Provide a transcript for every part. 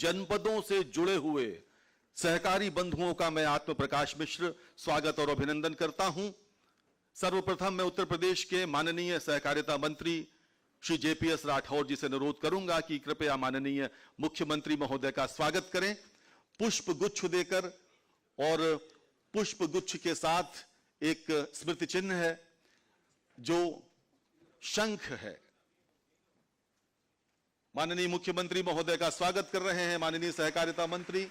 जनपदों से जुड़े हुए सहकारी बंधुओं का मैं आत्म प्रकाश मिश्र स्वागत और अभिनंदन करता हूं। सर्वप्रथम मैं उत्तर प्रदेश के माननीय सहकारिता मंत्री श्री JPS राठौर जी से अनुरोध करूंगा कि कृपया माननीय मुख्यमंत्री महोदय का स्वागत करें पुष्प गुच्छ देकर, और पुष्प गुच्छ के साथ एक स्मृति चिन्ह है जो शंख है। माननीय मुख्यमंत्री महोदय का स्वागत कर रहे हैं माननीय सहकारिता मंत्री।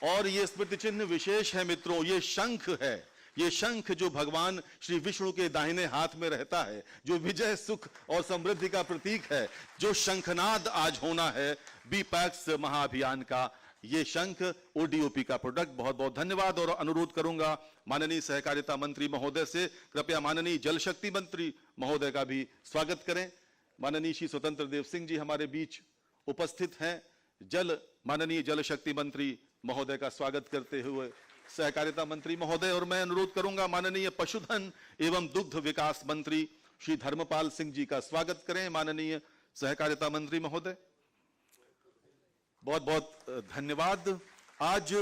और यह स्मृति चिन्ह विशेष है मित्रों, यह शंख है। ये शंख जो भगवान श्री विष्णु के दाहिने हाथ में रहता है, जो विजय सुख और समृद्धि का प्रतीक है, जो शंखनाद आज होना है बीपैक्स महाअभियान का, ये शंख ODOP का प्रोडक्ट। बहुत बहुत धन्यवाद। और अनुरोध करूंगा माननीय सहकारिता मंत्री महोदय से कृपया माननीय जल शक्ति मंत्री महोदय का भी स्वागत करें। माननीय श्री स्वतंत्र देव सिंह जी हमारे बीच उपस्थित हैं। माननीय जल शक्ति मंत्री महोदय का स्वागत करते हुए सहकारिता मंत्री महोदय। और मैं अनुरोध करूंगा माननीय पशुधन एवं दुग्ध विकास मंत्री श्री धर्मपाल सिंह जी का स्वागत करें माननीय सहकारिता मंत्री महोदय। बहुत बहुत धन्यवाद। आज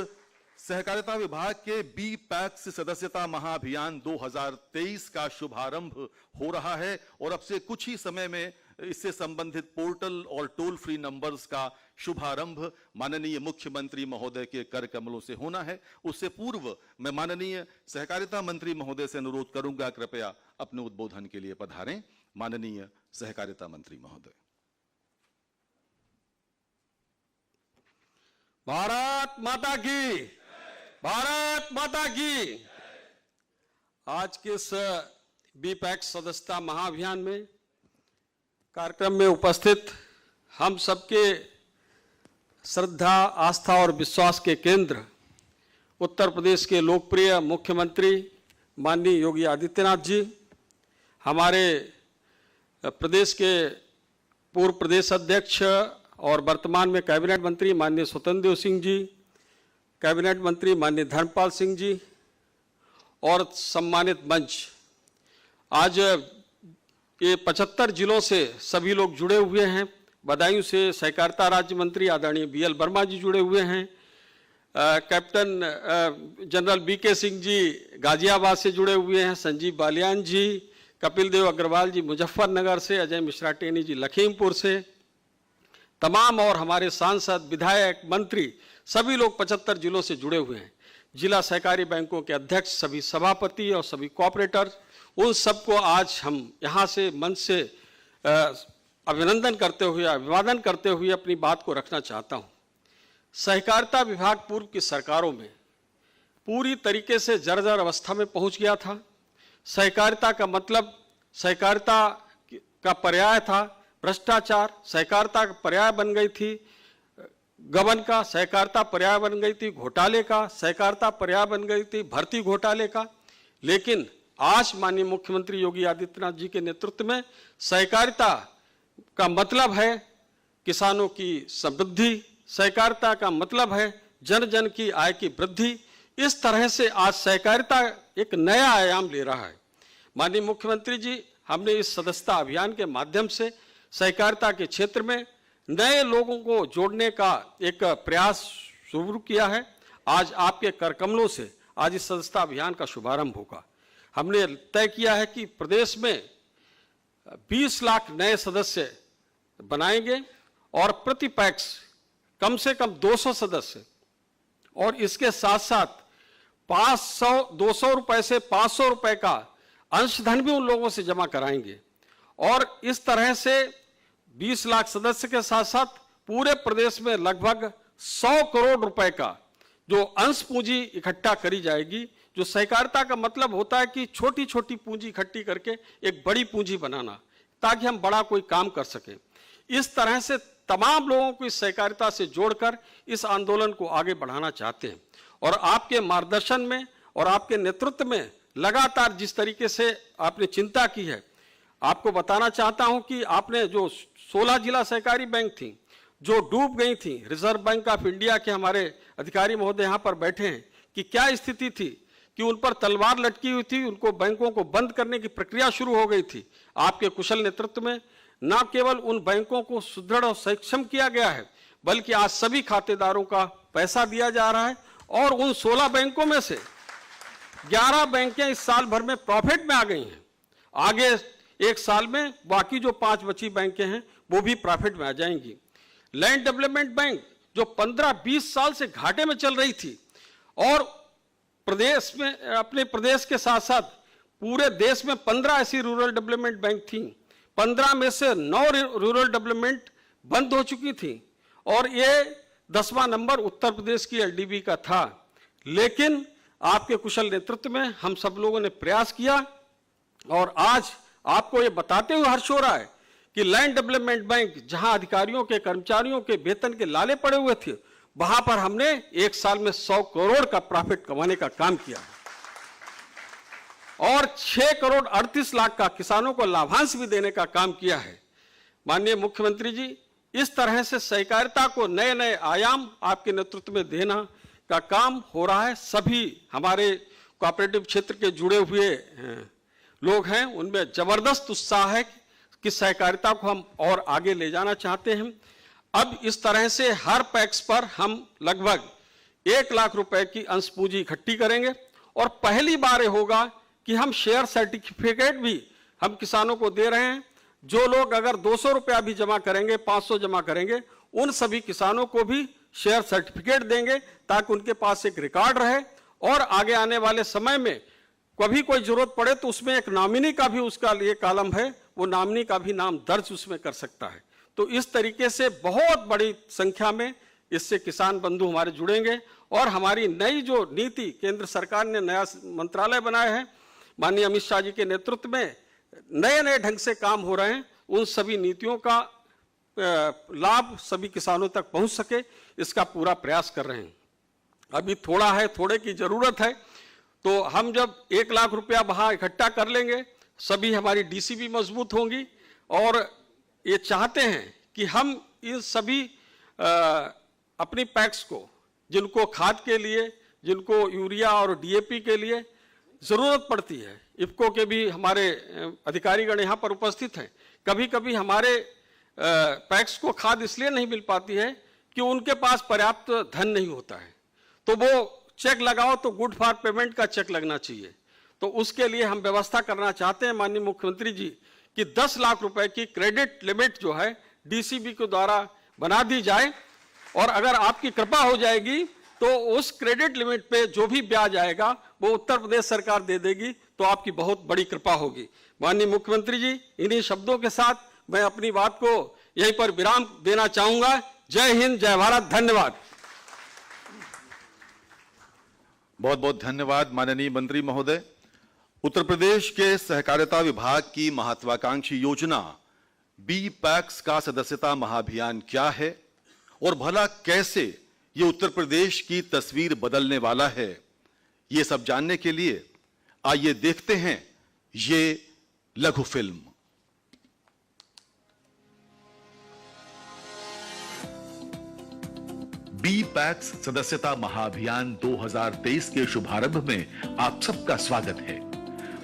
सहकारिता विभाग के बीपैक्स सदस्यता महाअभियान 2023 का शुभारंभ हो रहा है और अब से कुछ ही समय में इससे संबंधित पोर्टल और टोल फ्री नंबर्स का शुभारंभ माननीय मुख्यमंत्री महोदय के कर कमलों से होना है। उससे पूर्व मैं माननीय सहकारिता मंत्री महोदय से अनुरोध करूंगा कृपया अपने उद्बोधन के लिए पधारें। माननीय सहकारिता मंत्री महोदय। भारत माता की, भारत माता की। आज के इस बीपैक्स सदस्यता महाअभियान में कार्यक्रम में उपस्थित हम सबके श्रद्धा, आस्था और विश्वास के केंद्र उत्तर प्रदेश के लोकप्रिय मुख्यमंत्री माननीय योगी आदित्यनाथ जी, हमारे प्रदेश के पूर्व प्रदेश अध्यक्ष और वर्तमान में कैबिनेट मंत्री माननीय स्वतंत्र देव सिंह जी, कैबिनेट मंत्री माननीय धर्मपाल सिंह जी और सम्मानित मंच। आज ये 75 जिलों से सभी लोग जुड़े हुए हैं। बदायूं से सहकारिता राज्य मंत्री आदरणीय BL वर्मा जी जुड़े हुए हैं। Captain general BK Singh ji Ghaziabad से जुड़े हुए हैं। संजीव बालियान जी, कपिल देव अग्रवाल जी मुजफ्फरनगर से, अजय मिश्रा टेनी जी लखीमपुर से, तमाम और हमारे सांसद, विधायक, मंत्री सभी लोग 75 जिलों से जुड़े हुए हैं। जिला सहकारी बैंकों के अध्यक्ष, सभी सभापति और सभी कॉपरेटर, उन सबको आज हम यहाँ से मंच से अभिनंदन करते हुए, अभिवादन करते हुए अपनी बात को रखना चाहता हूँ। सहकारिता विभाग पूर्व की सरकारों में पूरी तरीके से जर्जर अवस्था में पहुँच गया था। सहकारिता का मतलब, सहकारिता का पर्याय था भ्रष्टाचार, सहकारिता का पर्याय बन गई थी गबन का, सहकारिता पर्याय बन गई थी घोटाले का, सहकारिता पर्याय बन गई थी भर्ती घोटाले का। लेकिन आज माननीय मुख्यमंत्री योगी आदित्यनाथ जी के नेतृत्व में सहकारिता का मतलब है किसानों की समृद्धि, सहकारिता का मतलब है जन जन की आय की वृद्धि। इस तरह से आज सहकारिता एक नया आयाम ले रहा है। माननीय मुख्यमंत्री जी, हमने इस सदस्यता अभियान के माध्यम से सहकारिता के क्षेत्र में नए लोगों को जोड़ने का एक प्रयास शुरू किया है। आज आपके कर कमलों से आज इस सदस्यता अभियान का शुभारंभ होगा। हमने तय किया है कि प्रदेश में 20 लाख नए सदस्य बनाएंगे और प्रति पैक्स कम से कम 200 सदस्य, और इसके साथ साथ 200 रुपए से 500 रुपए का अंशधन भी उन लोगों से जमा कराएंगे। और इस तरह से 20 लाख सदस्य के साथ साथ पूरे प्रदेश में लगभग 100 करोड़ रुपए का जो अंश पूंजी इकट्ठा करी जाएगी। जो सहकारिता का मतलब होता है कि छोटी छोटी पूंजी इकट्ठी करके एक बड़ी पूंजी बनाना, ताकि हम बड़ा कोई काम कर सकें। इस तरह से तमाम लोगों को इस सहकारिता से जोड़कर इस आंदोलन को आगे बढ़ाना चाहते हैं। और आपके मार्गदर्शन में और आपके नेतृत्व में लगातार जिस तरीके से आपने चिंता की है, आपको बताना चाहता हूं कि आपने जो 16 जिला सहकारी बैंक थी जो डूब गई थी, रिजर्व बैंक ऑफ इंडिया के हमारे अधिकारी महोदय यहाँ पर बैठे हैं, कि क्या स्थिति थी कि उन पर तलवार लटकी हुई थी, उनको बैंकों को बंद करने की प्रक्रिया शुरू हो गई थी। आपके कुशल नेतृत्व में न केवल उन बैंकों को सुदृढ़ और सक्षम किया गया है, बल्कि आज सभी खातेदारों का पैसा दिया जा रहा है। और उन 16 बैंकों में से 11 बैंकें इस साल भर में प्रॉफिट में आ गई हैं। आगे एक साल में बाकी जो 5 बची बैंकें हैं वो भी प्रॉफिट में आ जाएंगी। लैंड डेवलपमेंट बैंक जो 15-20 साल से घाटे में चल रही थी और प्रदेश में, अपने प्रदेश के साथ साथ पूरे देश में 15 ऐसी रूरल डेवलपमेंट बैंक थी, 15 में से 9 रूरल डेवलपमेंट बंद हो चुकी थी और ये 10वां नंबर उत्तर प्रदेश की एलडीबी का था। लेकिन आपके कुशल नेतृत्व में हम सब लोगों ने प्रयास किया और आज आपको ये बताते हुए हर्ष हो रहा है कि लैंड डेवलपमेंट बैंक जहां अधिकारियों के, कर्मचारियों के वेतन के लाले पड़े हुए थे, वहां पर हमने एक साल में 100 करोड़ का प्रॉफिट कमाने का काम किया और 6 करोड़ 38 लाख का किसानों को लाभांश भी देने का काम किया है। माननीय मुख्यमंत्री जी, इस तरह से सहकारिता को नए नए आयाम आपके नेतृत्व में देना का काम हो रहा है। सभी हमारे कोऑपरेटिव क्षेत्र के जुड़े हुए लोग हैं, उनमें जबरदस्त उत्साह है कि सहकारिता को हम और आगे ले जाना चाहते हैं। अब इस तरह से हर पैक्स पर हम लगभग 1 लाख रुपए की अंश पूंजी इकट्ठी करेंगे और पहली बार होगा कि हम शेयर सर्टिफिकेट भी हम किसानों को दे रहे हैं। जो लोग अगर 200 रुपया भी जमा करेंगे, 500 जमा करेंगे, उन सभी किसानों को भी शेयर सर्टिफिकेट देंगे ताकि उनके पास एक रिकॉर्ड रहे और आगे आने वाले समय में कभी कोई जरूरत पड़े तो उसमें एक नॉमिनी का भी उसका लिए कॉलम है, वो नॉमिनी का भी नाम दर्ज उसमें कर सकता है। तो इस तरीके से बहुत बड़ी संख्या में इससे किसान बंधु हमारे जुड़ेंगे और हमारी नई जो नीति केंद्र सरकार ने नया मंत्रालय बनाया है, माननीय अमित शाह जी के नेतृत्व में नए नए ढंग से काम हो रहे हैं, उन सभी नीतियों का लाभ सभी किसानों तक पहुंच सके, इसका पूरा प्रयास कर रहे हैं। अभी थोड़ा है, थोड़े की जरूरत है, तो हम जब 1 लाख रुपया वहां इकट्ठा कर लेंगे, सभी हमारी डीसी भी मजबूत होंगी और ये चाहते हैं कि हम इन सभी अपनी पैक्स को, जिनको खाद के लिए, जिनको यूरिया और डीएपी के लिए जरूरत पड़ती है, इफ्को के भी हमारे अधिकारीगण यहाँ पर उपस्थित हैं। कभी कभी हमारे पैक्स को खाद इसलिए नहीं मिल पाती है कि उनके पास पर्याप्त धन नहीं होता है, तो वो चेक लगाओ तो गुड फॉर पेमेंट का चेक लगना चाहिए। तो उसके लिए हम व्यवस्था करना चाहते हैं माननीय मुख्यमंत्री जी कि 10 लाख रुपए की क्रेडिट लिमिट जो है डीसीबी के द्वारा बना दी जाए और अगर आपकी कृपा हो जाएगी तो उस क्रेडिट लिमिट पे जो भी ब्याज आएगा वो उत्तर प्रदेश सरकार दे देगी, तो आपकी बहुत बड़ी कृपा होगी। माननीय मुख्यमंत्री जी, इन्हीं शब्दों के साथ मैं अपनी बात को यहीं पर विराम देना चाहूंगा। जय हिंद, जय भारत, धन्यवाद। बहुत बहुत धन्यवाद माननीय मंत्री महोदय। उत्तर प्रदेश के सहकारिता विभाग की महत्वाकांक्षी योजना बी पैक्स का सदस्यता महाअभियान क्या है और भला कैसे ये उत्तर प्रदेश की तस्वीर बदलने वाला है, ये सब जानने के लिए आइए देखते हैं ये लघु फिल्म। बी पैक्स सदस्यता महाअभियान 2023 के शुभारंभ में आप सबका स्वागत है।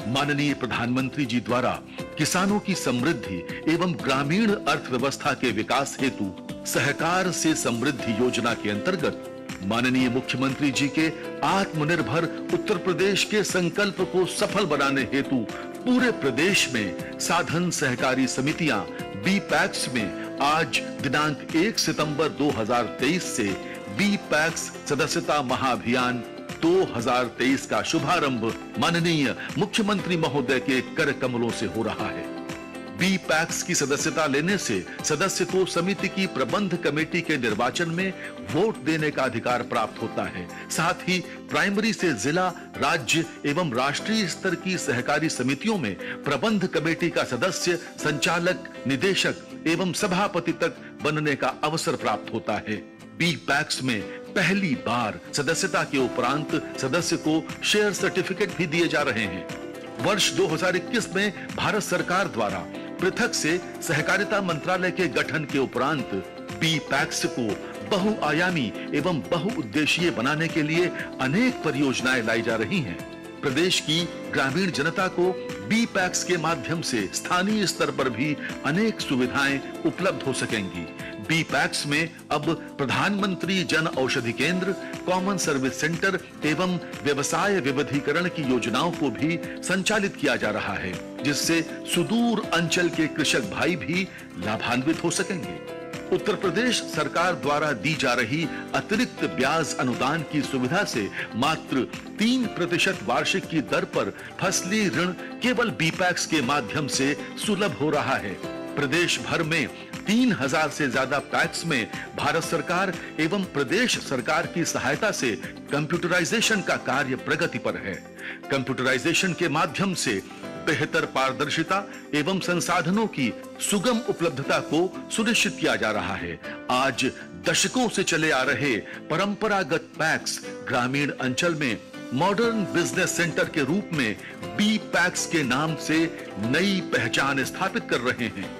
माननीय प्रधानमंत्री जी द्वारा किसानों की समृद्धि एवं ग्रामीण अर्थव्यवस्था के विकास हेतु सहकार से समृद्धि योजना के अंतर्गत माननीय मुख्यमंत्री जी के आत्मनिर्भर उत्तर प्रदेश के संकल्प को सफल बनाने हेतु पूरे प्रदेश में साधन सहकारी समितियां बी पैक्स में आज दिनांक 1 सितंबर 2023 से बी पैक्स सदस्यता महाअभियान 2023 का शुभारंभ माननीय मुख्यमंत्री महोदय के कर कमलों से हो रहा है। बी पैक्स की सदस्यता लेने से सदस्य को समिति की प्रबंध कमेटी के निर्वाचन में वोट देने का अधिकार प्राप्त होता है। साथ ही प्राइमरी से जिला, राज्य एवं राष्ट्रीय स्तर की सहकारी समितियों में प्रबंध कमेटी का सदस्य, संचालक, निदेशक एवं सभापति तक बनने का अवसर प्राप्त होता है। बी पैक्स में पहली बार सदस्यता के उपरांत सदस्य को शेयर सर्टिफिकेट भी दिए जा रहे हैं। वर्ष 2021 में भारत सरकार द्वारा पृथक से सहकारिता मंत्रालय के गठन के उपरांत बी पैक्स को बहुआयामी एवं बहुउद्देशीय बनाने के लिए अनेक परियोजनाएं लाई जा रही हैं। प्रदेश की ग्रामीण जनता को बी पैक्स के माध्यम से स्थानीय स्तर पर भी अनेक सुविधाएं उपलब्ध हो सकेंगी। बी पैक्स में अब प्रधानमंत्री जन औषधि केंद्र, कॉमन सर्विस सेंटर एवं व्यवसाय विविधीकरण की योजनाओं को भी संचालित किया जा रहा है, जिससे सुदूर अंचल के कृषक भाई भी लाभान्वित हो सकेंगे। उत्तर प्रदेश सरकार द्वारा दी जा रही अतिरिक्त ब्याज अनुदान की सुविधा से मात्र 3% वार्षिक की दर पर फसली ऋण केवल बी पैक्स के माध्यम से सुलभ हो रहा है। प्रदेश भर में 3000 से ज्यादा पैक्स में भारत सरकार एवं प्रदेश सरकार की सहायता से कंप्यूटराइजेशन का कार्य प्रगति पर है। कंप्यूटराइजेशन के माध्यम से बेहतर पारदर्शिता एवं संसाधनों की सुगम उपलब्धता को सुनिश्चित किया जा रहा है। आज दशकों से चले आ रहे परंपरागत पैक्स ग्रामीण अंचल में मॉडर्न बिजनेस सेंटर के रूप में बी पैक्स के नाम से नई पहचान स्थापित कर रहे हैं।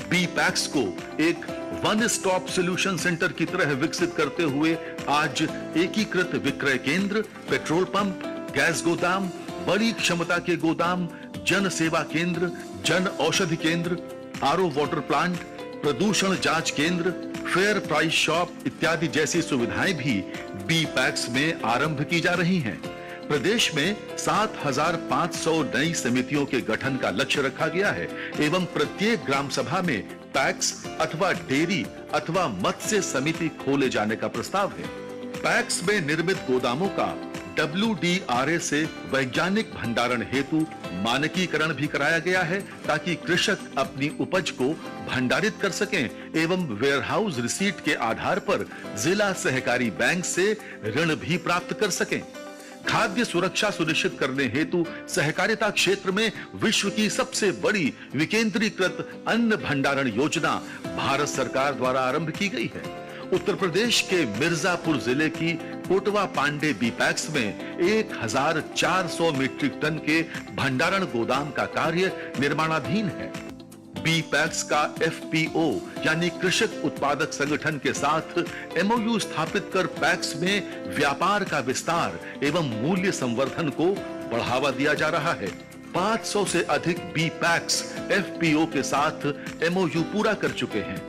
बी पैक्स को एक वन स्टॉप सॉल्यूशन सेंटर की तरह विकसित करते हुए आज एकीकृत विक्रय केंद्र, पेट्रोल पंप, गैस गोदाम, बड़ी क्षमता के गोदाम, जन सेवा केंद्र, जन औषधि केंद्र, आरओ वाटर प्लांट, प्रदूषण जांच केंद्र, फेयर प्राइस शॉप इत्यादि जैसी सुविधाएं भी बी पैक्स में आरंभ की जा रही हैं। प्रदेश में 7500 नई समितियों के गठन का लक्ष्य रखा गया है एवं प्रत्येक ग्राम सभा में पैक्स अथवा डेयरी अथवा मत्स्य समिति खोले जाने का प्रस्ताव है। पैक्स में निर्मित गोदामों का WDRA से वैज्ञानिक भंडारण हेतु मानकीकरण भी कराया गया है, ताकि कृषक अपनी उपज को भंडारित कर सकें एवं वेयरहाउस रिसीट के आधार पर जिला सहकारी बैंक से ऋण भी प्राप्त कर सकें। खाद्य सुरक्षा सुनिश्चित करने हेतु सहकारिता क्षेत्र में विश्व की सबसे बड़ी विकेंद्रीकृत अन्न भंडारण योजना भारत सरकार द्वारा आरंभ की गई है। उत्तर प्रदेश के मिर्जापुर जिले की कोटवा पांडे बी पैक्स में 1400 मीट्रिक टन के भंडारण गोदाम का कार्य निर्माणाधीन है। बी पैक्स का FPO यानी कृषक उत्पादक संगठन के साथ MOU स्थापित कर पैक्स में व्यापार का विस्तार एवं मूल्य संवर्धन को बढ़ावा दिया जा रहा है। 500 से अधिक बी पैक्स FPO के साथ MOU पूरा कर चुके हैं।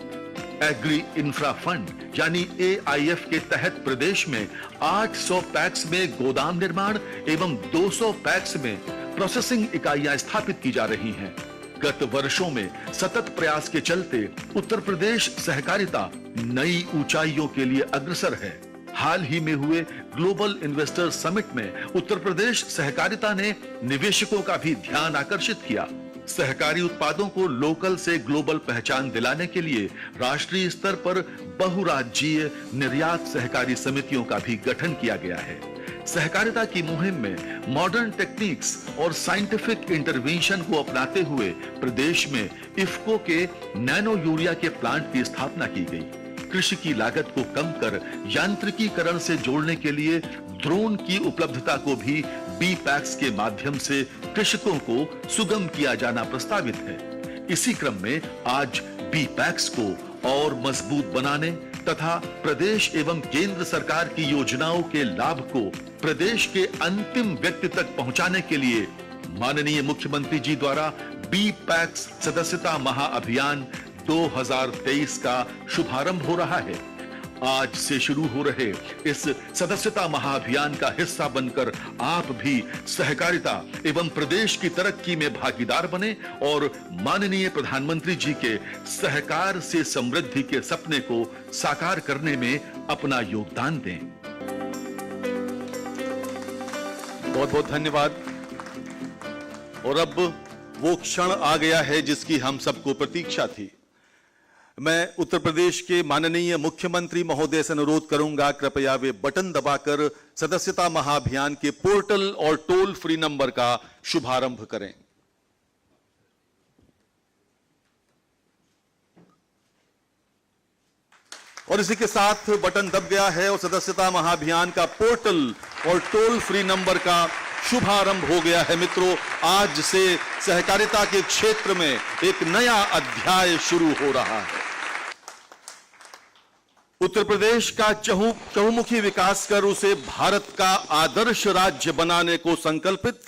एग्री इंफ्रा फंड यानी AIF के तहत प्रदेश में 800 पैक्स में गोदाम निर्माण एवं 200 पैक्स में प्रोसेसिंग इकाइयां स्थापित की जा रही हैं। गत वर्षों में सतत प्रयास के चलते उत्तर प्रदेश सहकारिता नई ऊंचाइयों के लिए अग्रसर है। हाल ही में हुए ग्लोबल इन्वेस्टर समिट में उत्तर प्रदेश सहकारिता ने निवेशकों का भी ध्यान आकर्षित किया। सहकारी उत्पादों को लोकल से ग्लोबल पहचान दिलाने के लिए राष्ट्रीय स्तर पर बहुराज्यीय निर्यात सहकारी समितियों का भी गठन किया गया है। सहकारिता की मुहिम में मॉडर्न टेक्निक्स और साइंटिफिक इंटरवेंशन को अपनाते हुए प्रदेश में इफ्को के नैनो यूरिया के प्लांट की स्थापना की गई। कृषि की लागत को कम कर यांत्रिकीकरण से जोड़ने के लिए ड्रोन की उपलब्धता को भी बी पैक्स के माध्यम से कृषकों को सुगम किया जाना प्रस्तावित है। इसी क्रम में आज बी पैक्स को और मजबूत बनाने तथा प्रदेश एवं केंद्र सरकार की योजनाओं के लाभ को प्रदेश के अंतिम व्यक्ति तक पहुंचाने के लिए माननीय मुख्यमंत्री जी द्वारा बी पैक्स सदस्यता महाअभियान 2023 का शुभारंभ हो रहा है। आज से शुरू हो रहे इस सदस्यता महाअभियान का हिस्सा बनकर आप भी सहकारिता एवं प्रदेश की तरक्की में भागीदार बने और माननीय प्रधानमंत्री जी के सहकार से समृद्धि के सपने को साकार करने में अपना योगदान दें। बहुत बहुत धन्यवाद। और अब वो क्षण आ गया है जिसकी हम सबको प्रतीक्षा थी। मैं उत्तर प्रदेश के माननीय मुख्यमंत्री महोदय से अनुरोध करूंगा, कृपया वे बटन दबाकर सदस्यता महाअभियान के पोर्टल और टोल फ्री नंबर का शुभारंभ करें। और इसी के साथ बटन दब गया है और सदस्यता महाअभियान का पोर्टल और टोल फ्री नंबर का शुभारंभ हो गया है। मित्रों, आज से सहकारिता के क्षेत्र में एक नया अध्याय शुरू हो रहा है। उत्तर प्रदेश का चहुमुखी विकास कर उसे भारत का आदर्श राज्य बनाने को संकल्पित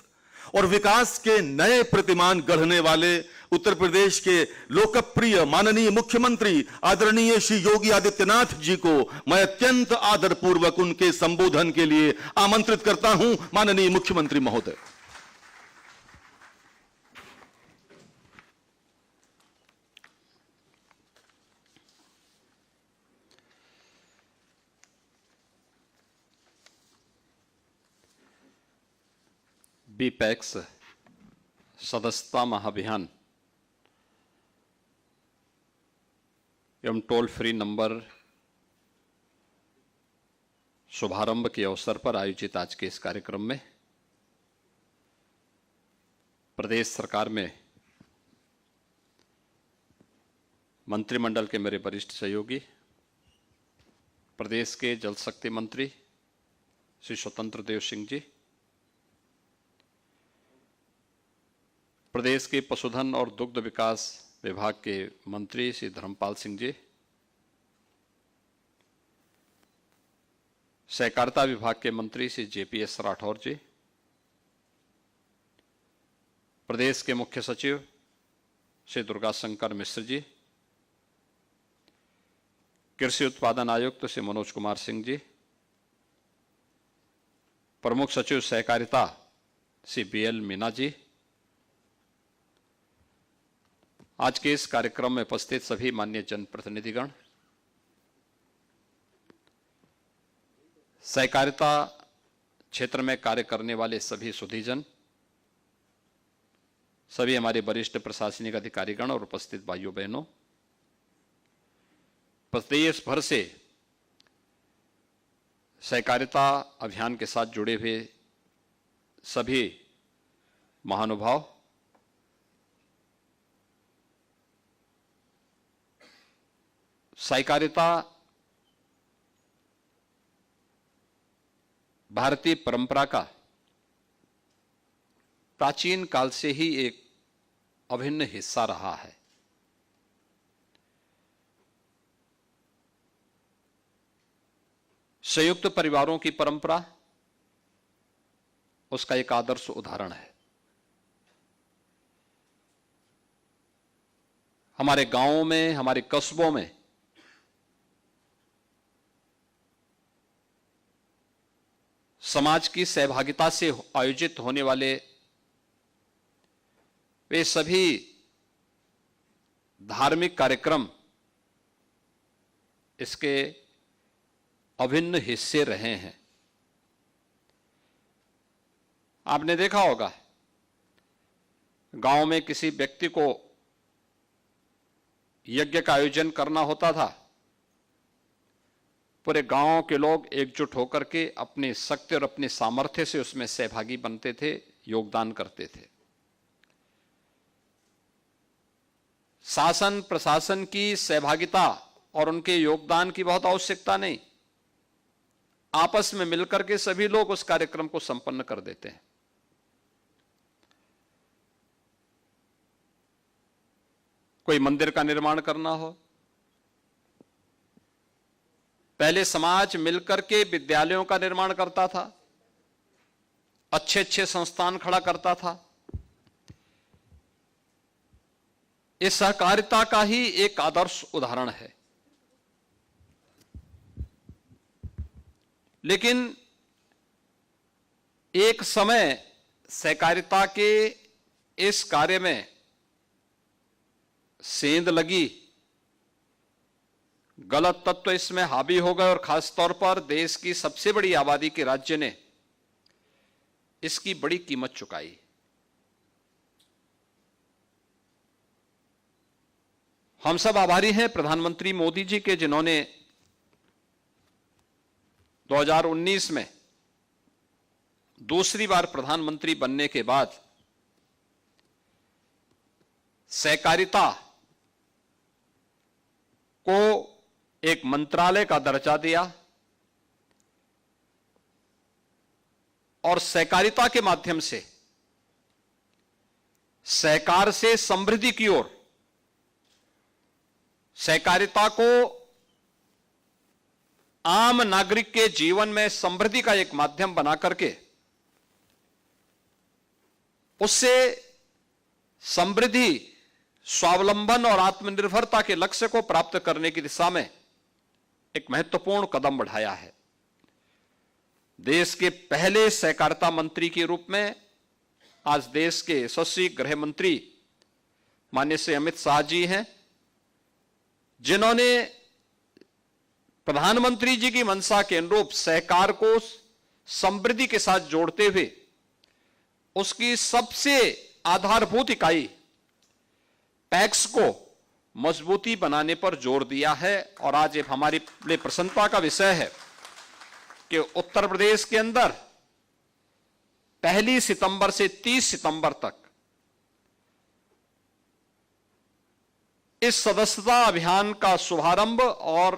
और विकास के नए प्रतिमान गढ़ने वाले उत्तर प्रदेश के लोकप्रिय माननीय मुख्यमंत्री आदरणीय श्री योगी आदित्यनाथ जी को मैं अत्यंत आदरपूर्वक उनके संबोधन के लिए आमंत्रित करता हूं। माननीय मुख्यमंत्री महोदय। बीपैक्स सदस्यता महाअभियान एवं टोल फ्री नंबर शुभारंभ के अवसर पर आयोजित आज के इस कार्यक्रम में प्रदेश सरकार में मंत्रिमंडल के मेरे वरिष्ठ सहयोगी, प्रदेश के जल शक्ति मंत्री श्री स्वतंत्र देव सिंह जी, प्रदेश के पशुधन और दुग्ध विकास विभाग के मंत्री श्री धर्मपाल सिंह जी, सहकारिता विभाग के मंत्री श्री जेपीएस राठौर जी, प्रदेश के मुख्य सचिव श्री दुर्गा शंकर मिश्र जी, कृषि उत्पादन आयुक्त श्री मनोज कुमार सिंह जी, प्रमुख सचिव सहकारिता श्री बीएल मीना जी, आज के इस कार्यक्रम में उपस्थित सभी माननीय जनप्रतिनिधिगण, सहकारिता क्षेत्र में कार्य करने वाले सभी सुधीजन, सभी हमारे वरिष्ठ प्रशासनिक अधिकारीगण और उपस्थित भाइयों बहनों, प्रदेश भर से सहकारिता अभियान के साथ जुड़े हुए सभी महानुभाव, सहकारिता भारतीय परंपरा का प्राचीन काल से ही एक अभिन्न हिस्सा रहा है। संयुक्त परिवारों की परंपरा उसका एक आदर्श उदाहरण है। हमारे गांवों में, हमारे कस्बों में समाज की सहभागिता से आयोजित होने वाले वे सभी धार्मिक कार्यक्रम इसके अभिन्न हिस्से रहे हैं। आपने देखा होगा, गांव में किसी व्यक्ति को यज्ञ का आयोजन करना होता था, पूरे गांव के लोग एकजुट होकर के अपनी शक्ति और अपनी सामर्थ्य से उसमें सहभागी बनते थे, योगदान करते थे। शासन प्रशासन की सहभागिता और उनके योगदान की बहुत आवश्यकता नहीं, आपस में मिलकर के सभी लोग उस कार्यक्रम को संपन्न कर देते हैं। कोई मंदिर का निर्माण करना हो, पहले समाज मिलकर के विद्यालयों का निर्माण करता था, अच्छे अच्छे संस्थान खड़ा करता था। इस सहकारिता का ही एक आदर्श उदाहरण है। लेकिन एक समय सहकारिता के इस कार्य में सेंध लगी, गलत तत्व इसमें हावी हो गए और खासतौर पर देश की सबसे बड़ी आबादी के राज्य ने इसकी बड़ी कीमत चुकाई। हम सब आभारी हैं प्रधानमंत्री मोदी जी के, जिन्होंने 2019 में दूसरी बार प्रधानमंत्री बनने के बाद सहकारिता को एक मंत्रालय का दर्जा दिया और सहकारिता के माध्यम से सहकार से समृद्धि की ओर, सहकारिता को आम नागरिक के जीवन में समृद्धि का एक माध्यम बना करके उससे समृद्धि स्वावलंबन और आत्मनिर्भरता के लक्ष्य को प्राप्त करने की दिशा में एक महत्वपूर्ण कदम बढ़ाया है। देश के पहले सहकारिता मंत्री के रूप में आज देश के यशस्वी गृह मंत्री माननीय श्री अमित शाह जी हैं, जिन्होंने प्रधानमंत्री जी की मंशा के अनुरूप सहकार को समृद्धि के साथ जोड़ते हुए उसकी सबसे आधारभूत इकाई पैक्स को मजबूती बनाने पर जोर दिया है। और आज एक हमारी लिए प्रसन्नता का विषय है कि उत्तर प्रदेश के अंदर 1 सितंबर से 30 सितंबर तक इस सदस्यता अभियान का शुभारंभ और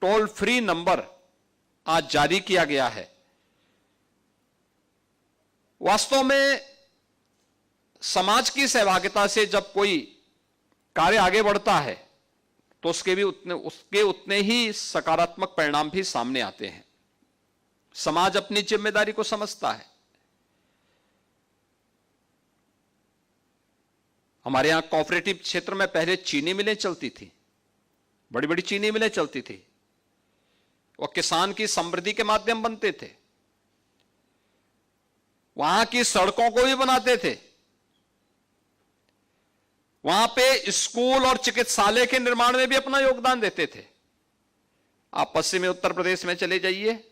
टोल फ्री नंबर आज जारी किया गया है। वास्तव में समाज की सहभागिता से जब कोई कार्य आगे बढ़ता है तो उसके उतने ही सकारात्मक परिणाम भी सामने आते हैं। समाज अपनी जिम्मेदारी को समझता है। हमारे यहां कोऑपरेटिव क्षेत्र में पहले चीनी मिलें चलती थी, बड़ी बड़ी चीनी मिलें चलती थी। वो किसान की समृद्धि के माध्यम बनते थे, वहां की सड़कों को भी बनाते थे, वहां पे स्कूल और चिकित्सालय के निर्माण में भी अपना योगदान देते थे। आप पश्चिमी उत्तर प्रदेश में चले जाइए,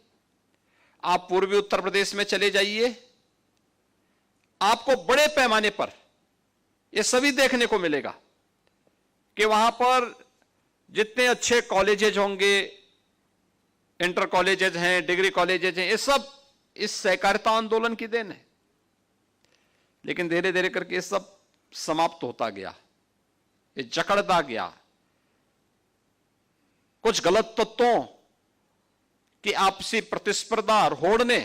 आप पूर्वी उत्तर प्रदेश में चले जाइए, आपको बड़े पैमाने पर यह सभी देखने को मिलेगा कि वहां पर जितने अच्छे कॉलेजेज होंगे, इंटर कॉलेजेज हैं, डिग्री कॉलेजेज हैं, ये सब इस सहकारिता आंदोलन की देन है। लेकिन धीरे धीरे करके ये सब समाप्त होता गया, ये जकड़ता गया। कुछ गलत तत्वों की आपसी प्रतिस्पर्धा और होड़ ने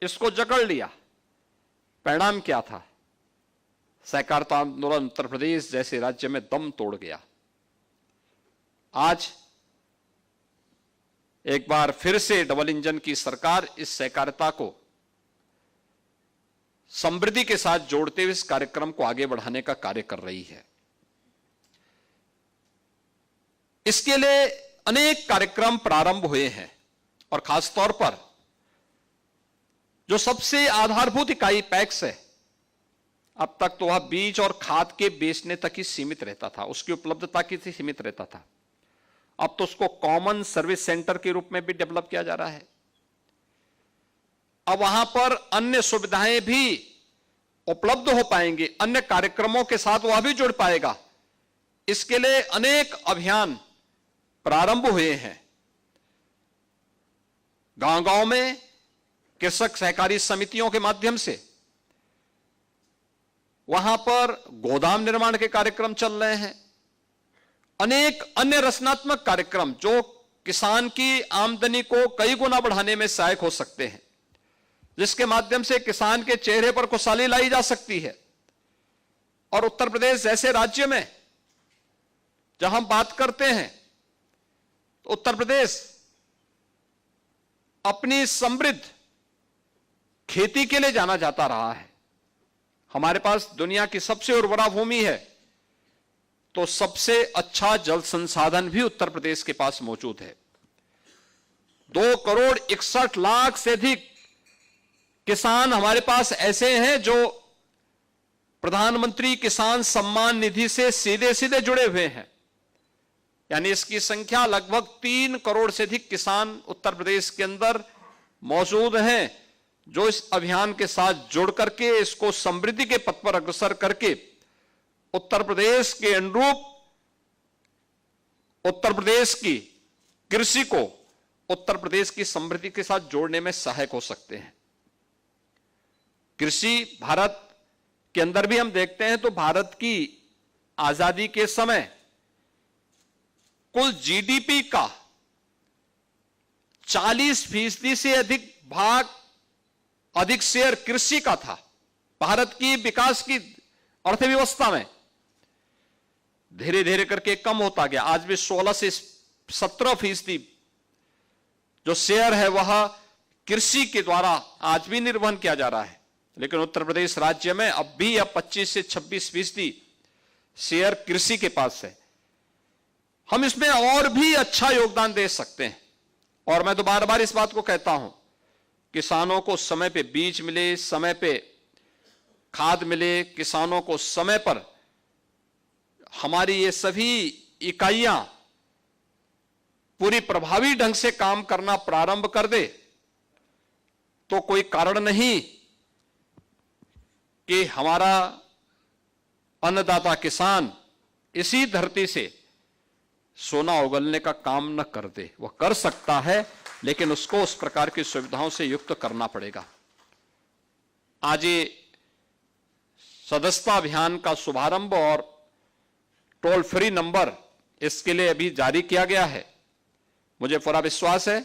इसको जकड़ लिया। परिणाम क्या था? सहकारिता आंदोलन उत्तर प्रदेश जैसे राज्य में दम तोड़ गया। आज एक बार फिर से डबल इंजन की सरकार इस सहकारिता को समृद्धि के साथ जोड़ते हुए इस कार्यक्रम को आगे बढ़ाने का कार्य कर रही है। इसके लिए अनेक कार्यक्रम प्रारंभ हुए हैं और खासतौर पर जो सबसे आधारभूत इकाई पैक्स है, अब तक तो वह बीज और खाद के बेचने तक ही सीमित रहता था, उसकी उपलब्धता की सीमित रहता था। अब तो उसको कॉमन सर्विस सेंटर के रूप में भी डेवलप किया जा रहा है। अब वहां पर अन्य सुविधाएं भी उपलब्ध हो पाएंगी, अन्य कार्यक्रमों के साथ वह भी जुड़ पाएगा। इसके लिए अनेक अभियान प्रारंभ हुए हैं। गांव-गांव में कृषक सहकारी समितियों के माध्यम से वहां पर गोदाम निर्माण के कार्यक्रम चल रहे हैं। अनेक अन्य रचनात्मक कार्यक्रम जो किसान की आमदनी को कई गुना बढ़ाने में सहायक हो सकते हैं, जिसके माध्यम से किसान के चेहरे पर खुशहाली लाई जा सकती है। और उत्तर प्रदेश जैसे राज्य में जब हम बात करते हैं तो उत्तर प्रदेश अपनी समृद्ध खेती के लिए जाना जाता रहा है। हमारे पास दुनिया की सबसे उर्वरा भूमि है, तो सबसे अच्छा जल संसाधन भी उत्तर प्रदेश के पास मौजूद है। 2,61,00,000 से अधिक किसान हमारे पास ऐसे हैं जो प्रधानमंत्री किसान सम्मान निधि से सीधे सीधे जुड़े हुए हैं। यानी इसकी संख्या लगभग 3 करोड़ से अधिक किसान उत्तर प्रदेश के अंदर मौजूद हैं, जो इस अभियान के साथ जुड़ करके इसको समृद्धि के पथ पर अग्रसर करके उत्तर प्रदेश के अनुरूप उत्तर प्रदेश की कृषि को उत्तर प्रदेश की समृद्धि के साथ जोड़ने में सहायक हो सकते हैं। कृषि भारत के अंदर भी हम देखते हैं तो भारत की आजादी के समय कुल जीडीपी का 40% से अधिक शेयर कृषि का था। भारत की विकास की अर्थव्यवस्था में धीरे धीरे करके कम होता गया। आज भी 16 से 17% जो शेयर है वह कृषि के द्वारा आज भी निर्वहन किया जा रहा है। लेकिन उत्तर प्रदेश राज्य में अब भी 25 से 26% शेयर कृषि के पास है। हम इसमें और भी अच्छा योगदान दे सकते हैं। और मैं तो बार बार इस बात को कहता हूं, किसानों को समय पे बीज मिले, समय पे खाद मिले, किसानों को समय पर हमारी ये सभी इकाइयां पूरी प्रभावी ढंग से काम करना प्रारंभ कर दे, तो कोई कारण नहीं कि हमारा अन्नदाता किसान इसी धरती से सोना उगलने का काम न कर दे। वह कर सकता है, लेकिन उसको उस प्रकार की सुविधाओं से युक्त करना पड़ेगा। आज ये सदस्यता अभियान का शुभारंभ और टोल फ्री नंबर इसके लिए अभी जारी किया गया है। मुझे पूरा विश्वास है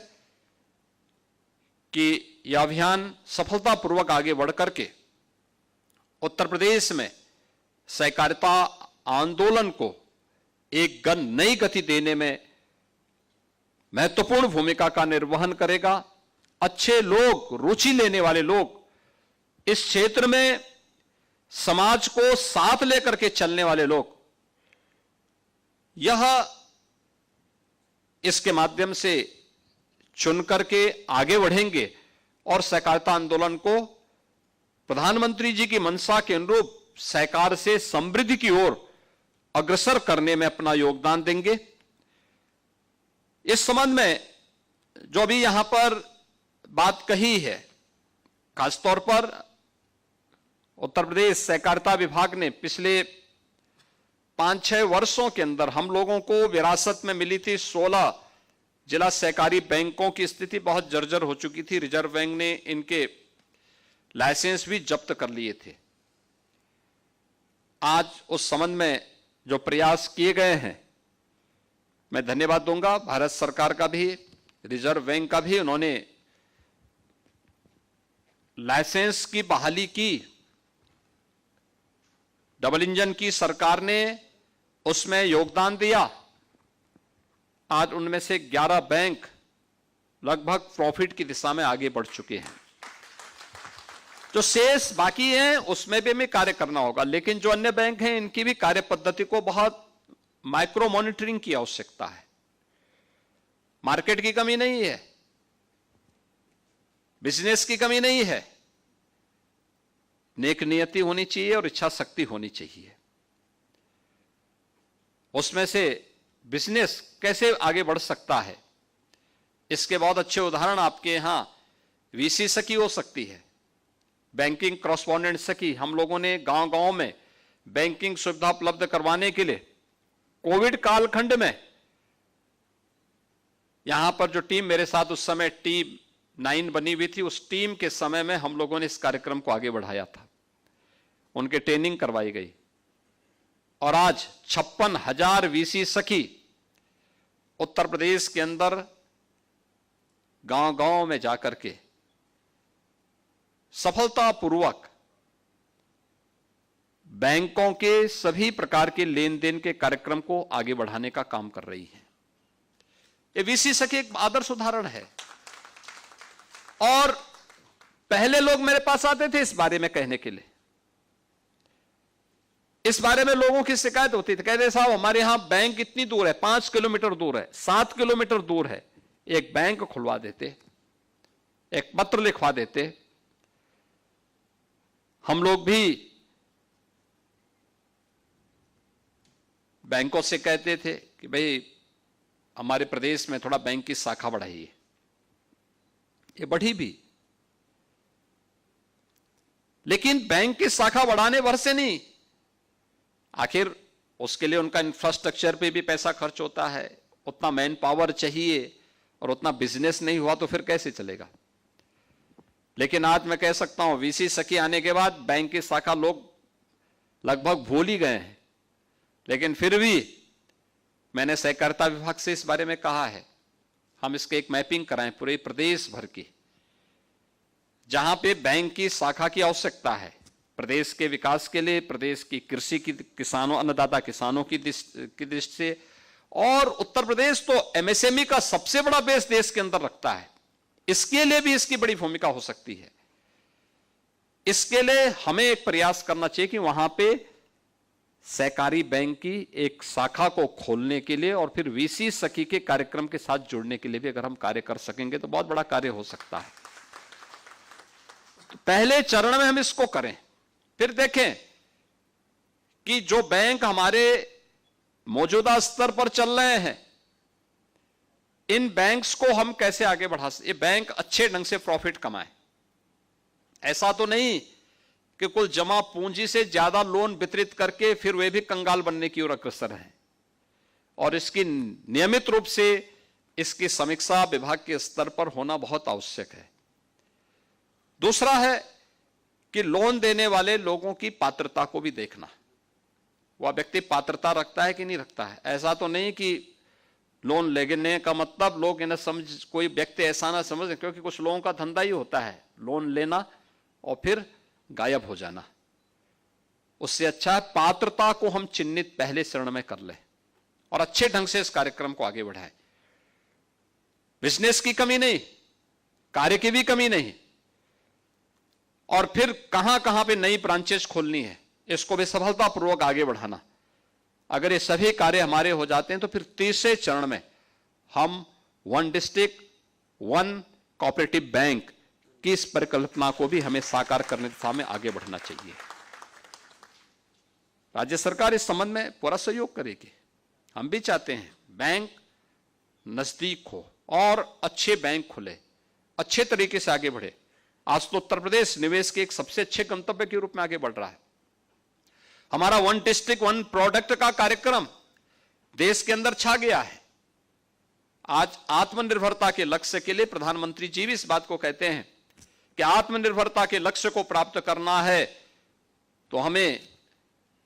कि यह अभियान सफलतापूर्वक आगे बढ़ करके उत्तर प्रदेश में सहकारिता आंदोलन को एक नई गति देने में महत्वपूर्ण भूमिका का निर्वहन करेगा। अच्छे लोग, रुचि लेने वाले लोग, इस क्षेत्र में समाज को साथ लेकर के चलने वाले लोग, यह इसके माध्यम से चुन करके आगे बढ़ेंगे और सहकारिता आंदोलन को प्रधानमंत्री जी की मंशा के अनुरूप सहकार से समृद्धि की ओर अग्रसर करने में अपना योगदान देंगे। इस संबंध में जो भी यहां पर बात कही है, खासतौर पर उत्तर प्रदेश सहकारिता विभाग ने पिछले 5-6 वर्षों के अंदर हम लोगों को विरासत में मिली थी 16 जिला सहकारी बैंकों की स्थिति बहुत जर्जर हो चुकी थी। रिजर्व बैंक ने इनके लाइसेंस भी जब्त कर लिए थे। आज उस संबंध में जो प्रयास किए गए हैं, मैं धन्यवाद दूंगा भारत सरकार का भी, रिजर्व बैंक का भी। उन्होंने लाइसेंस की बहाली की, डबल इंजन की सरकार ने उसमें योगदान दिया। आज उनमें से 11 बैंक लगभग प्रॉफिट की दिशा में आगे बढ़ चुके हैं। जो शेष बाकी हैं उसमें भी हमें कार्य करना होगा, लेकिन जो अन्य बैंक हैं इनकी भी कार्य पद्धति को बहुत माइक्रो मॉनिटरिंग की आवश्यकता है। मार्केट की कमी नहीं है, बिजनेस की कमी नहीं है, नेक नियति होनी चाहिए और इच्छा शक्ति होनी चाहिए। उसमें से बिजनेस कैसे आगे बढ़ सकता है, इसके बहुत अच्छे उदाहरण आपके यहां वीसी सखी हो सकती है, बैंकिंग कॉरेस्पॉन्डेंट सखी। हम लोगों ने गांव-गांव में बैंकिंग सुविधा उपलब्ध करवाने के लिए कोविड कालखंड में यहां पर जो टीम मेरे साथ उस समय टीम 9 बनी हुई थी, उस टीम के समय में हम लोगों ने इस कार्यक्रम को आगे बढ़ाया था। उनके ट्रेनिंग करवाई गई और आज 56,000 वीसी सखी उत्तर प्रदेश के अंदर गांव-गांव में जाकर के सफलतापूर्वक बैंकों के सभी प्रकार के लेन देन के कार्यक्रम को आगे बढ़ाने का काम कर रही है। ये वीसी सखी एक आदर्श उदाहरण है। और पहले लोग मेरे पास आते थे इस बारे में कहने के लिए, इस बारे में लोगों की शिकायत होती थी, कहते साहब हमारे यहां बैंक इतनी दूर है, 5 किलोमीटर दूर है, 7 किलोमीटर दूर है, एक बैंक खुलवा देते, एक पत्र लिखवा देते। हम लोग भी बैंकों से कहते थे कि भाई हमारे प्रदेश में थोड़ा बैंक की शाखा बढ़ाइए, ये बढ़ी भी, लेकिन बैंक की शाखा बढ़ाने भर से नहीं, आखिर उसके लिए उनका इंफ्रास्ट्रक्चर पे भी पैसा खर्च होता है, उतना मैन पावर चाहिए और उतना बिजनेस नहीं हुआ तो फिर कैसे चलेगा। लेकिन आज मैं कह सकता हूं वीसी सखी आने के बाद बैंक की शाखा लोग लगभग भूल ही गए हैं, लेकिन फिर भी मैंने सहकारिता विभाग से इस बारे में कहा है हम इसके एक मैपिंग कराएं पूरे प्रदेश भर की, जहां पे बैंक की शाखा की आवश्यकता है प्रदेश के विकास के लिए, प्रदेश की कृषि की, किसानों अन्नदाता किसानों की दृष्टि से। और उत्तर प्रदेश तो एमएसएमई का सबसे बड़ा बेस देश के अंदर रखता है, इसके लिए भी इसकी बड़ी भूमिका हो सकती है। इसके लिए हमें एक प्रयास करना चाहिए कि वहां पे सहकारी बैंक की एक शाखा को खोलने के लिए और फिर वीसी सखी के कार्यक्रम के साथ जुड़ने के लिए भी अगर हम कार्य कर सकेंगे तो बहुत बड़ा कार्य हो सकता है। तो पहले चरण में हम इसको करें, फिर देखें कि जो बैंक हमारे मौजूदा स्तर पर चल रहे हैं, इन बैंक्स को हम कैसे आगे बढ़ा सकते, ये बैंक अच्छे ढंग से प्रॉफिट कमाए। ऐसा तो नहीं कि कुल जमा पूंजी से ज्यादा लोन वितरित करके फिर वे भी कंगाल बनने की ओर अग्रसर हैं। और इसकी नियमित रूप से इसकी समीक्षा विभाग के स्तर पर होना बहुत आवश्यक है। दूसरा है कि लोन देने वाले लोगों की पात्रता को भी देखना, वह व्यक्ति पात्रता रखता है कि नहीं रखता है। ऐसा तो नहीं कि लोन लेने का मतलब लोग इन्हें समझ, कोई व्यक्ति ऐसा ना समझे, क्योंकि कुछ लोगों का धंधा ही होता है लोन लेना और फिर गायब हो जाना। उससे अच्छा है पात्रता को हम चिन्हित पहले चरण में कर लें और अच्छे ढंग से इस कार्यक्रम को आगे बढ़ाएं। बिजनेस की कमी नहीं, कार्य की भी कमी नहीं, और फिर कहां कहां पे नई ब्रांचेस खोलनी है इसको भी सफलतापूर्वक आगे बढ़ाना। अगर ये सभी कार्य हमारे हो जाते हैं तो फिर तीसरे चरण में हम one district one cooperative bank की इस परिकल्पना को भी हमें साकार करने की दिशा में आगे बढ़ना चाहिए। राज्य सरकार इस संबंध में पूरा सहयोग करेगी। हम भी चाहते हैं बैंक नजदीक हो और अच्छे बैंक खुले, अच्छे तरीके से आगे बढ़े। आज तो उत्तर प्रदेश निवेश के एक सबसे अच्छे गंतव्य के रूप में आगे बढ़ रहा है। हमारा वन डिस्ट्रिक्ट वन प्रोडक्ट का कार्यक्रम देश के अंदर छा गया है। आज आत्मनिर्भरता के लक्ष्य के लिए प्रधानमंत्री जी भी इस बात को कहते हैं कि आत्मनिर्भरता के लक्ष्य को प्राप्त करना है तो हमें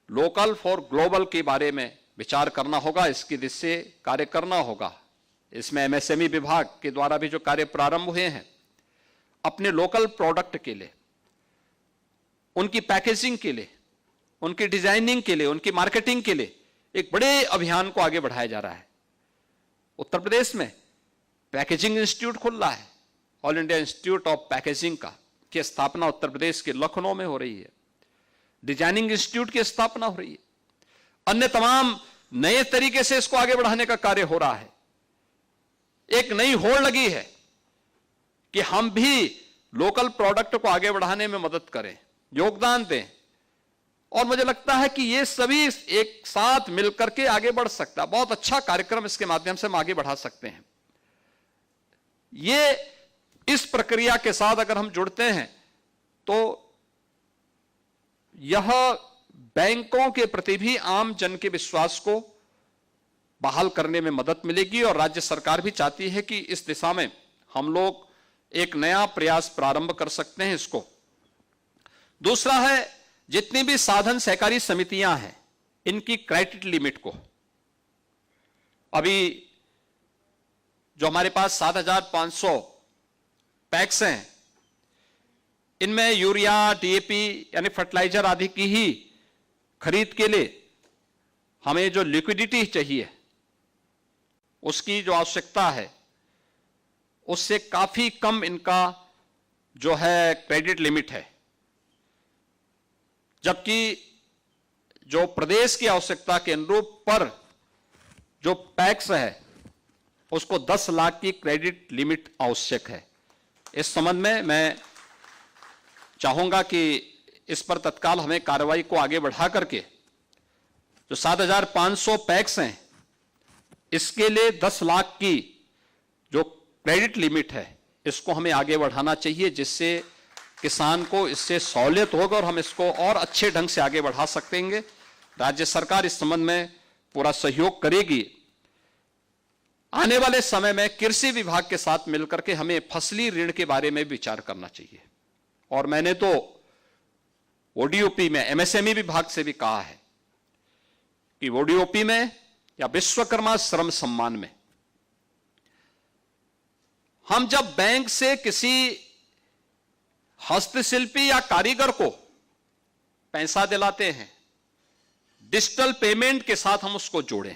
लोकल फॉर ग्लोबल के बारे में विचार करना होगा, इसकी दिशा से कार्य करना होगा। इसमें एमएसएमई विभाग के द्वारा भी जो कार्य प्रारंभ हुए हैं, अपने लोकल प्रोडक्ट के लिए, उनकी पैकेजिंग के लिए, उनकी डिजाइनिंग के लिए, उनकी मार्केटिंग के लिए एक बड़े अभियान को आगे बढ़ाया जा रहा है। उत्तर प्रदेश में पैकेजिंग इंस्टीट्यूट खुल रहा है, all India institute of packaging का की स्थापना उत्तर प्रदेश के लखनऊ में हो रही है। डिजाइनिंग इंस्टीट्यूट की स्थापना हो रही है। अन्य तमाम नए तरीके से इसको आगे बढ़ाने का कार्य हो रहा है। एक नई होड़ लगी है कि हम भी लोकल प्रोडक्ट को आगे बढ़ाने में मदद करें, योगदान दें, और मुझे लगता है कि ये सभी एक साथ मिलकर के आगे बढ़ सकता है। बहुत अच्छा कार्यक्रम इसके माध्यम से हम आगे बढ़ा सकते हैं। ये इस प्रक्रिया के साथ अगर हम जुड़ते हैं तो यह बैंकों के प्रति भी आम जन के विश्वास को बहाल करने में मदद मिलेगी और राज्य सरकार भी चाहती है कि इस दिशा में हम लोग एक नया प्रयास प्रारंभ कर सकते हैं इसको। दूसरा है, जितनी भी साधन सहकारी समितियां हैं इनकी क्रेडिट लिमिट को, अभी जो हमारे पास 7,500 पैक्स हैं, इनमें यूरिया, डीएपी यानी फर्टिलाइजर आदि की ही खरीद के लिए हमें जो लिक्विडिटी चाहिए उसकी जो आवश्यकता है उससे काफी कम इनका जो है क्रेडिट लिमिट है, जबकि जो प्रदेश की आवश्यकता के अनुरूप पर जो पैक्स है उसको 10 लाख की क्रेडिट लिमिट आवश्यक है। इस संबंध में मैं चाहूंगा कि इस पर तत्काल हमें कार्रवाई को आगे बढ़ा करके जो 7,500 पैक्स हैं इसके लिए 10 लाख की जो क्रेडिट लिमिट है इसको हमें आगे बढ़ाना चाहिए, जिससे किसान को इससे सहूलियत होगा और हम इसको और अच्छे ढंग से आगे बढ़ा सकेंगे। राज्य सरकार इस संबंध में पूरा सहयोग करेगी। आने वाले समय में कृषि विभाग के साथ मिलकर के हमें फसली ऋण के बारे में विचार करना चाहिए, और मैंने तो ओडीओपी में एमएसएमई विभाग से भी कहा है कि ओडीओपी में या विश्वकर्मा श्रम सम्मान में हम जब बैंक से किसी हस्तशिल्पी या कारीगर को पैसा दिलाते हैं, डिजिटल पेमेंट के साथ हम उसको जोड़ें,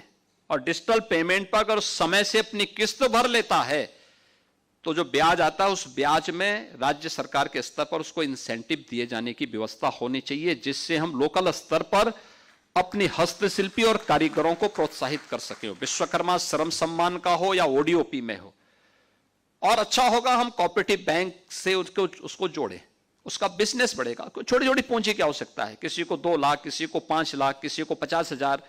और डिजिटल पेमेंट पर अगर समय से अपनी किस्त भर लेता है तो जो ब्याज आता है उस ब्याज में राज्य सरकार के स्तर पर उसको इंसेंटिव दिए जाने की व्यवस्था होनी चाहिए, जिससे हम लोकल स्तर पर अपनी हस्तशिल्पी और कारीगरों को प्रोत्साहित कर सके, विश्वकर्मा श्रम सम्मान का हो या ओडीओपी में हो। और अच्छा होगा हम कोऑपरेटिव बैंक से उसको जोड़ें, उसका बिजनेस बढ़ेगा। छोटी छोटी पूंजी की आवश्यकता है, किसी को 2 लाख, किसी को 5 लाख, किसी को 50,000।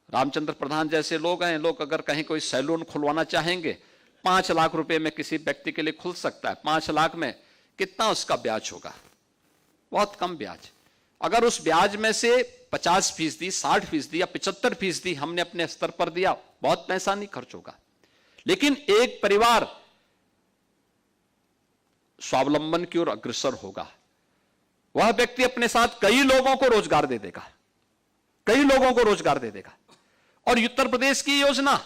रामचंद्र प्रधान जैसे लोग हैं, लोग अगर कहीं कोई सैलून खुलवाना चाहेंगे 5 लाख रुपए में किसी व्यक्ति के लिए खुल सकता है। 5 लाख में कितना उसका ब्याज होगा? बहुत कम ब्याज। अगर उस ब्याज में से 50%, 60% या 75% हमने अपने स्तर पर दिया, बहुत पैसा नहीं खर्च होगा। लेकिन एक परिवार स्वावलंबन की ओर अग्रसर होगा, वह व्यक्ति अपने साथ कई लोगों को रोजगार दे देगा, कई लोगों को रोजगार दे देगा। और उत्तर प्रदेश की योजना,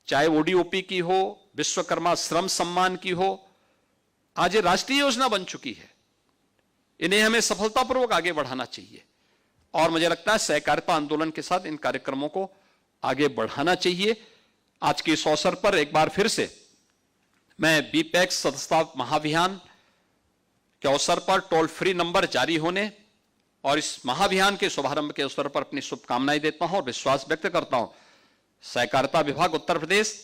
चाहे ओडीओपी की हो, विश्वकर्मा श्रम सम्मान की हो, आज ये राष्ट्रीय योजना बन चुकी है। इन्हें हमें सफलतापूर्वक आगे बढ़ाना चाहिए और मुझे लगता है सहकारिता आंदोलन के साथ इन कार्यक्रमों को आगे बढ़ाना चाहिए। आज के इस अवसर पर एक बार फिर से मैं बीपैक्स सदस्यता महाअभियान के अवसर पर टोल फ्री नंबर जारी होने और इस महाअभियान के शुभारंभ के अवसर पर अपनी शुभकामनाएं देता हूं और विश्वास व्यक्त करता हूं सहकारिता विभाग उत्तर प्रदेश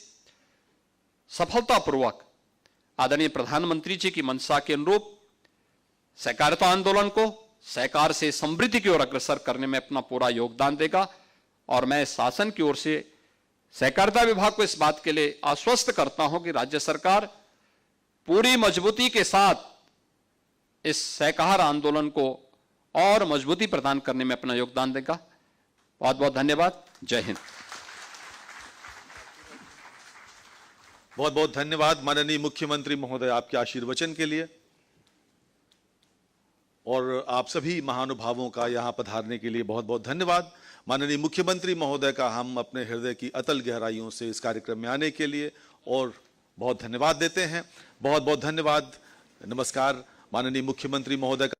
सफलतापूर्वक आदरणीय प्रधानमंत्री जी की मंशा के अनुरूप सहकारिता आंदोलन को सहकार से समृद्धि की ओर अग्रसर करने में अपना पूरा योगदान देगा। और मैं शासन की ओर से सहकारिता विभाग को इस बात के लिए आश्वस्त करता हूं कि राज्य सरकार पूरी मजबूती के साथ इस सहकार आंदोलन को और मजबूती प्रदान करने में अपना योगदान देगा। बहुत बहुत धन्यवाद। जय हिंद। बहुत बहुत धन्यवाद माननीय मुख्यमंत्री महोदय आपके आशीर्वचन के लिए और आप सभी महानुभावों का यहां पधारने के लिए बहुत बहुत धन्यवाद। माननीय मुख्यमंत्री महोदय का हम अपने हृदय की अतल गहराइयों से इस कार्यक्रम में आने के लिए और बहुत धन्यवाद देते हैं। बहुत बहुत धन्यवाद। नमस्कार। माननीय मुख्यमंत्री महोदय का